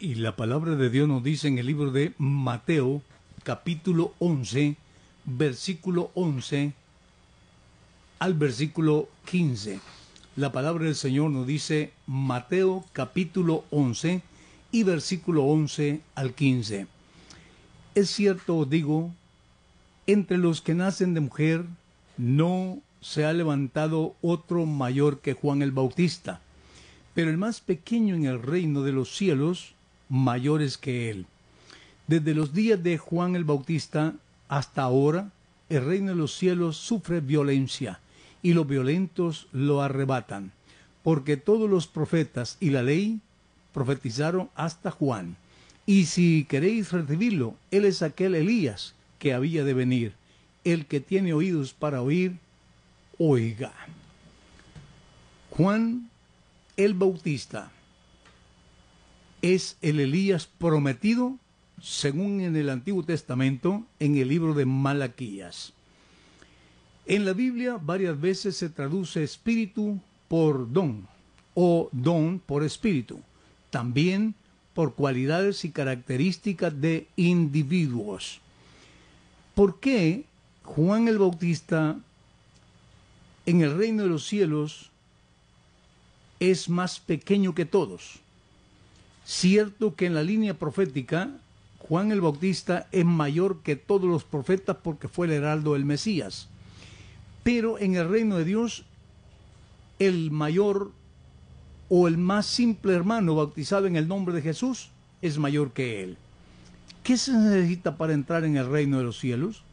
Y la palabra de Dios nos dice en el libro de Mateo, capítulo 11, versículo 11 al versículo 15. La palabra del Señor nos dice Mateo, capítulo 11 y versículo 11 al 15. Es cierto, os digo, entre los que nacen de mujer no se ha levantado otro mayor que Juan el Bautista, pero el más pequeño en el reino de los cielos, mayor es que él. Desde los días de Juan el Bautista hasta ahora, el reino de los cielos sufre violencia, y los violentos lo arrebatan, porque todos los profetas y la ley profetizaron hasta Juan. Y si queréis recibirlo, él es aquel Elías que había de venir. El que tiene oídos para oír, oiga. Juan el Bautista es el Elías prometido, según en el Antiguo Testamento, en el libro de Malaquías. En la Biblia varias veces se traduce espíritu por don, o don por espíritu, también por cualidades y características de individuos. ¿Por qué Juan el Bautista en el reino de los cielos es más pequeño que todos? Cierto que en la línea profética Juan el Bautista es mayor que todos los profetas porque fue el heraldo del Mesías. Pero en el reino de Dios, el mayor o el más simple hermano bautizado en el nombre de Jesús es mayor que él. ¿Qué se necesita para entrar en el reino de los cielos?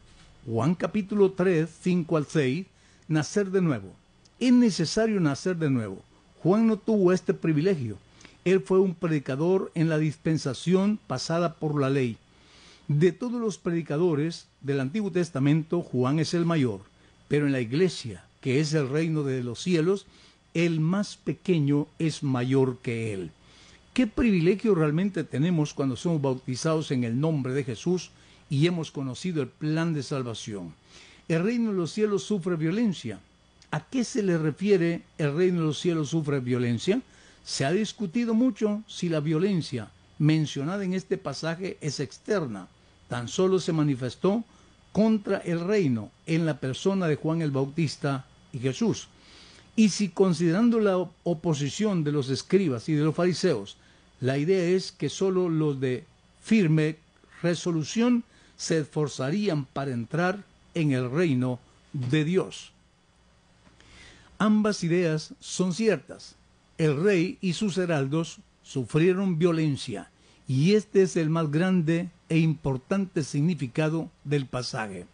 Juan capítulo 3, 5 al 6, nacer de nuevo. Es necesario nacer de nuevo. Juan no tuvo este privilegio. Él fue un predicador en la dispensación pasada por la ley. De todos los predicadores del Antiguo Testamento, Juan es el mayor, pero en la iglesia, que es el reino de los cielos, el más pequeño es mayor que él. ¿Qué privilegio realmente tenemos cuando somos bautizados en el nombre de Jesús y hemos conocido el plan de salvación? El reino de los cielos sufre violencia. ¿A qué se le refiere el reino de los cielos sufre violencia? Se ha discutido mucho si la violencia mencionada en este pasaje es externa. Tan solo se manifestó contra el reino en la persona de Juan el Bautista y Jesús. Y si considerando la oposición de los escribas y de los fariseos, la idea es que solo los de firme resolución se esforzarían para entrar en el reino de Dios. Ambas ideas son ciertas. El rey y sus heraldos sufrieron violencia, y este es el más grande e importante significado del pasaje.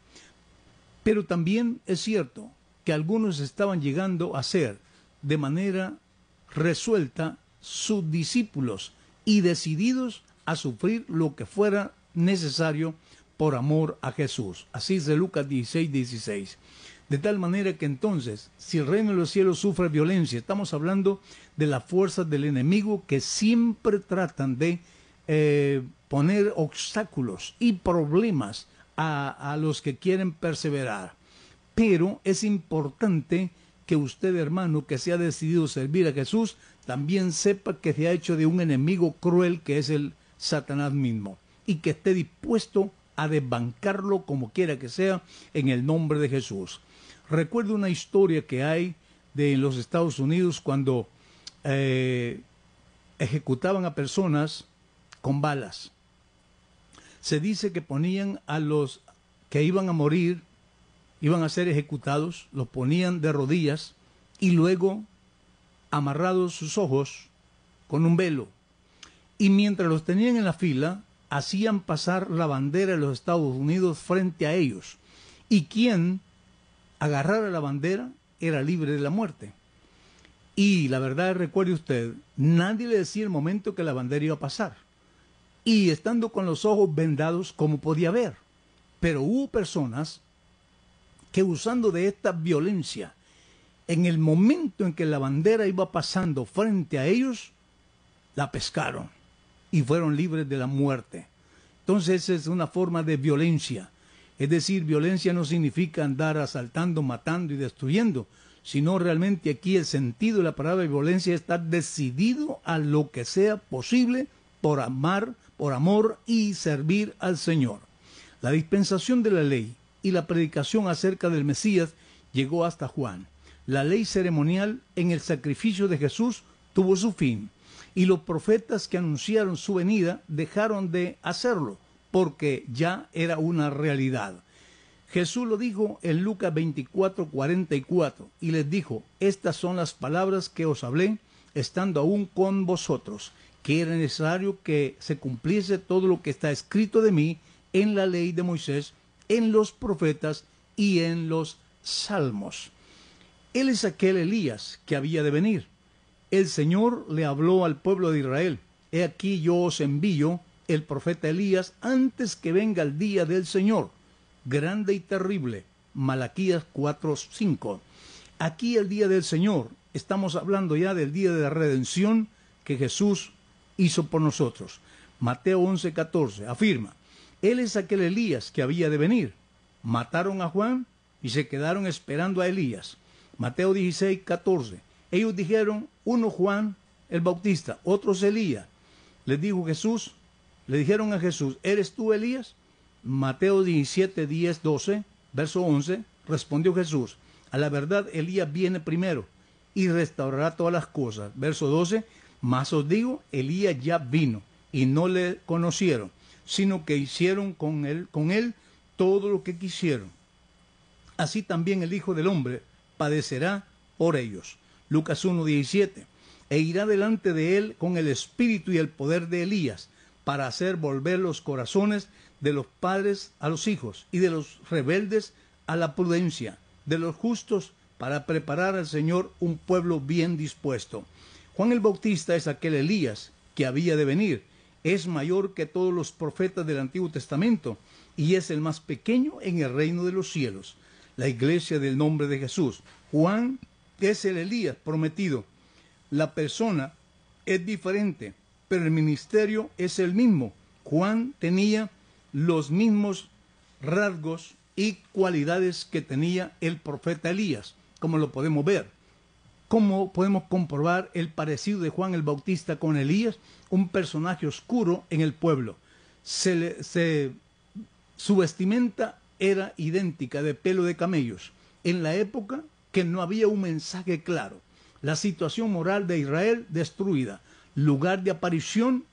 Pero también es cierto que algunos estaban llegando a ser, de manera resuelta, sus discípulos y decididos a sufrir lo que fuera necesario por amor a Jesús. Así es de Lucas 16, 16. De tal manera que entonces, si el reino de los cielos sufre violencia, estamos hablando de las fuerzas del enemigo que siempre tratan de poner obstáculos y problemas a los que quieren perseverar. Pero es importante que usted, hermano, que se ha decidido servir a Jesús, también sepa que se ha hecho de un enemigo cruel que es el Satanás mismo, y que esté dispuesto a desbancarlo como quiera que sea en el nombre de Jesús. Recuerdo una historia que hay de los Estados Unidos cuando ejecutaban a personas con balas. Se dice que ponían a los que iban a morir, iban a ser ejecutados, los ponían de rodillas y luego amarrados sus ojos con un velo. Y mientras los tenían en la fila, hacían pasar la bandera de los Estados Unidos frente a ellos. Y quien agarrara la bandera era libre de la muerte. Y la verdad, recuerde usted, nadie le decía el momento que la bandera iba a pasar. Y estando con los ojos vendados, como podía ver. Pero hubo personas que, usando de esta violencia, en el momento en que la bandera iba pasando frente a ellos, la pescaron y fueron libres de la muerte. Entonces esa es una forma de violencia. Es decir, violencia no significa andar asaltando, matando y destruyendo, sino realmente aquí el sentido de la palabra violencia es estar decidido a lo que sea posible por amor y servir al Señor. La dispensación de la ley y la predicación acerca del Mesías llegó hasta Juan. La ley ceremonial en el sacrificio de Jesús tuvo su fin, y los profetas que anunciaron su venida dejaron de hacerlo, porque ya era una realidad. Jesús lo dijo en Lucas 24:44, y les dijo: estas son las palabras que os hablé, estando aún con vosotros, que era necesario que se cumpliese todo lo que está escrito de mí en la ley de Moisés, en los profetas y en los salmos. Él es aquel Elías que había de venir. El Señor le habló al pueblo de Israel: he aquí yo os envío el profeta Elías antes que venga el día del Señor, grande y terrible. Malaquías 4:5. Aquí el día del Señor, estamos hablando ya del día de la redención que Jesús hizo por nosotros. Mateo 11:14 afirma: Él es aquel Elías que había de venir. Mataron a Juan y se quedaron esperando a Elías. Mateo 16:14. Ellos dijeron, uno Juan el Bautista, otros Elías. Les dijo Jesús, le dijeron a Jesús: ¿eres tú Elías? Mateo 17:10-12, verso 11, respondió Jesús: a la verdad Elías viene primero y restaurará todas las cosas. Verso 12, mas os digo, Elías ya vino y no le conocieron, sino que hicieron con él todo lo que quisieron. Así también el Hijo del Hombre padecerá por ellos. Lucas 1:17. E irá delante de él con el espíritu y el poder de Elías, para hacer volver los corazones de los padres a los hijos, y de los rebeldes a la prudencia, de los justos para preparar al Señor un pueblo bien dispuesto. Juan el Bautista es aquel Elías que había de venir. Es mayor que todos los profetas del Antiguo Testamento y es el más pequeño en el reino de los cielos. La iglesia del nombre de Jesús. Juan es el Elías prometido. La persona es diferente, pero el ministerio es el mismo. Juan tenía los mismos rasgos y cualidades que tenía el profeta Elías, como lo podemos ver. ¿Cómo podemos comprobar el parecido de Juan el Bautista con Elías? Un personaje oscuro en el pueblo. Su vestimenta era idéntica, de pelo de camellos, en la época que no había un mensaje claro. La situación moral de Israel destruida. Lugar de aparición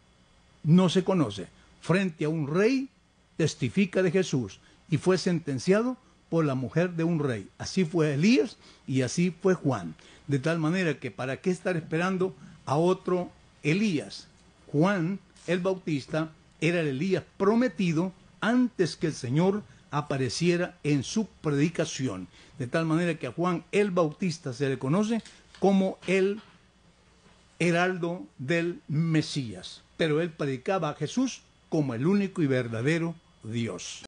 no se conoce. Frente a un rey testifica de Jesús y fue sentenciado por la mujer de un rey. Así fue Elías y así fue Juan. De tal manera que ¿para qué estar esperando a otro Elías? Juan el Bautista era el Elías prometido antes que el Señor apareciera en su predicación. De tal manera que a Juan el Bautista se le conoce como el heraldo del Mesías. Pero él predicaba a Jesús como el único y verdadero Dios.